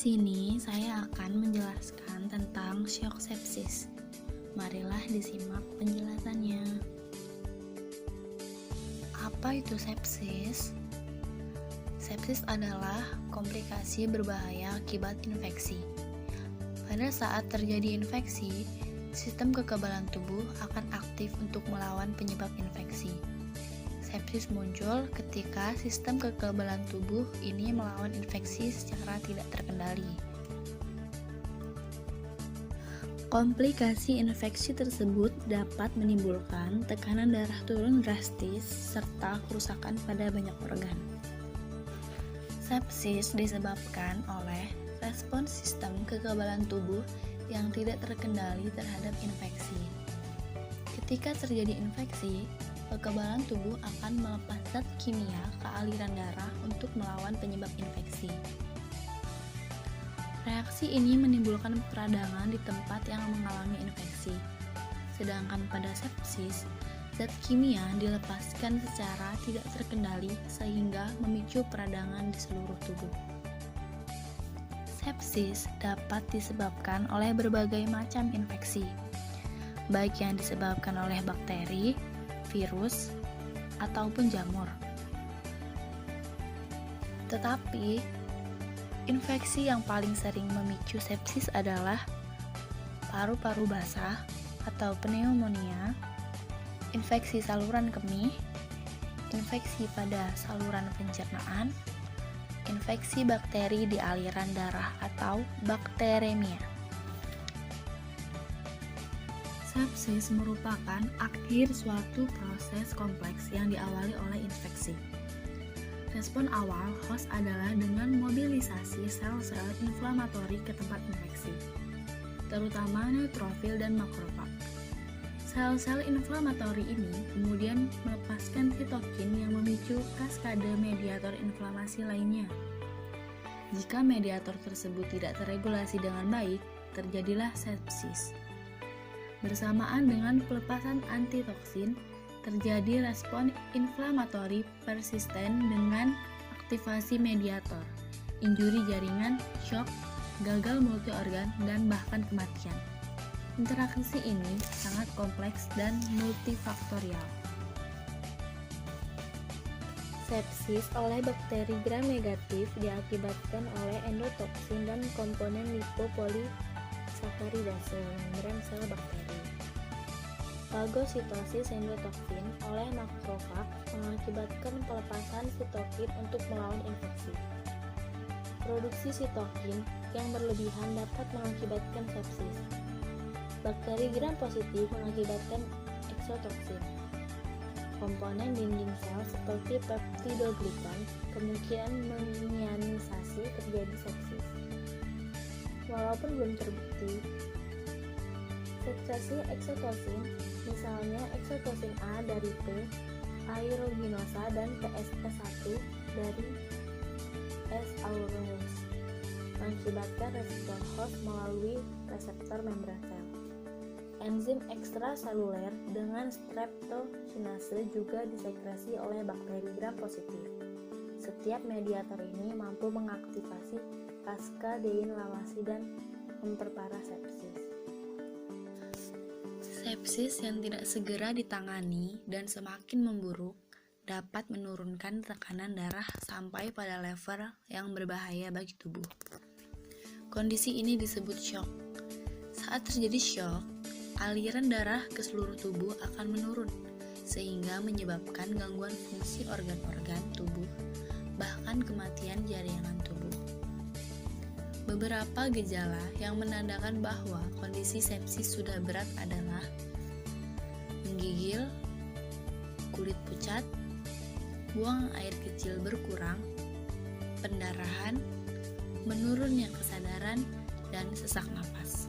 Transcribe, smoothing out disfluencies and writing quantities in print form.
sini saya akan menjelaskan tentang shock sepsis. Marilah disimak penjelasannya. Apa itu sepsis? Sepsis adalah komplikasi berbahaya akibat infeksi. Pada saat terjadi infeksi, sistem kekebalan tubuh akan aktif untuk melawan penyebab infeksi. Sepsis muncul ketika sistem kekebalan tubuh ini melawan infeksi secara tidak terkendali. Komplikasi infeksi tersebut dapat menimbulkan tekanan darah turun drastis serta kerusakan pada banyak organ. Sepsis disebabkan oleh respons sistem kekebalan tubuh yang tidak terkendali terhadap infeksi. Ketika terjadi infeksi, kekebalan tubuh akan melepas zat kimia ke aliran darah untuk melawan penyebab infeksi. Reaksi ini menimbulkan peradangan di tempat yang mengalami infeksi. Sedangkan pada sepsis, zat kimia dilepaskan secara tidak terkendali sehingga memicu peradangan di seluruh tubuh. Sepsis dapat disebabkan oleh berbagai macam infeksi, baik yang disebabkan oleh bakteri, virus, ataupun jamur. Tetapi, infeksi yang paling sering memicu sepsis adalah paru-paru basah atau pneumonia, infeksi saluran kemih, infeksi pada saluran pencernaan, infeksi bakteri di aliran darah atau bakteremia. Sepsis merupakan akhir suatu proses kompleks yang diawali oleh infeksi. Respon awal host adalah dengan mobilisasi sel-sel inflamatori ke tempat infeksi, terutama neutrofil dan makrofag. Sel-sel inflamatori ini kemudian melepaskan sitokin yang memicu kaskade mediator inflamasi lainnya. Jika mediator tersebut tidak terregulasi dengan baik, terjadilah sepsis. Bersamaan dengan pelepasan antitoksin, terjadi respon inflamatori persisten dengan aktivasi mediator, injuri jaringan, shock, gagal multiorgan, dan bahkan kematian. Interaksi ini sangat kompleks dan multifaktorial. Sepsis oleh bakteri gram negatif diakibatkan oleh endotoksin dan komponen lipopoli-sakaridase membran sel bakteri. Fagositosis endotoksin oleh makrofag mengakibatkan pelepasan sitokin untuk melawan infeksi. Produksi sitokin yang berlebihan dapat mengakibatkan sepsis. Bakteri gram positif mengakibatkan eksotoksin. Komponen dinding sel seperti peptidoglikan kemungkinan mengianisasi terjadi sepsis. Walaupun belum terbukti, sekresi eksotosin, misalnya eksotosin A dari P aeruginosa dan PSS1 dari S. aureus, mengakibatkan respon host melalui reseptor membran sel. Enzim ekstraseluler dengan streptokinase juga disekresi oleh bakteri gram positif. Setiap mediator ini mampu mengaktifasi kaskadeinflamasi dan memperparah sepsis. Sepsis yang tidak segera ditangani dan semakin memburuk dapat menurunkan tekanan darah sampai pada level yang berbahaya bagi tubuh. Kondisi ini disebut shock. Saat terjadi shock, aliran darah ke seluruh tubuh akan menurun, sehingga menyebabkan gangguan fungsi organ-organ tubuh, bahkan kematian jaringan tubuh. Beberapa gejala yang menandakan bahwa kondisi sepsis sudah berat adalah menggigil, kulit pucat, buang air kecil berkurang, pendarahan, menurunnya kesadaran, dan sesak napas.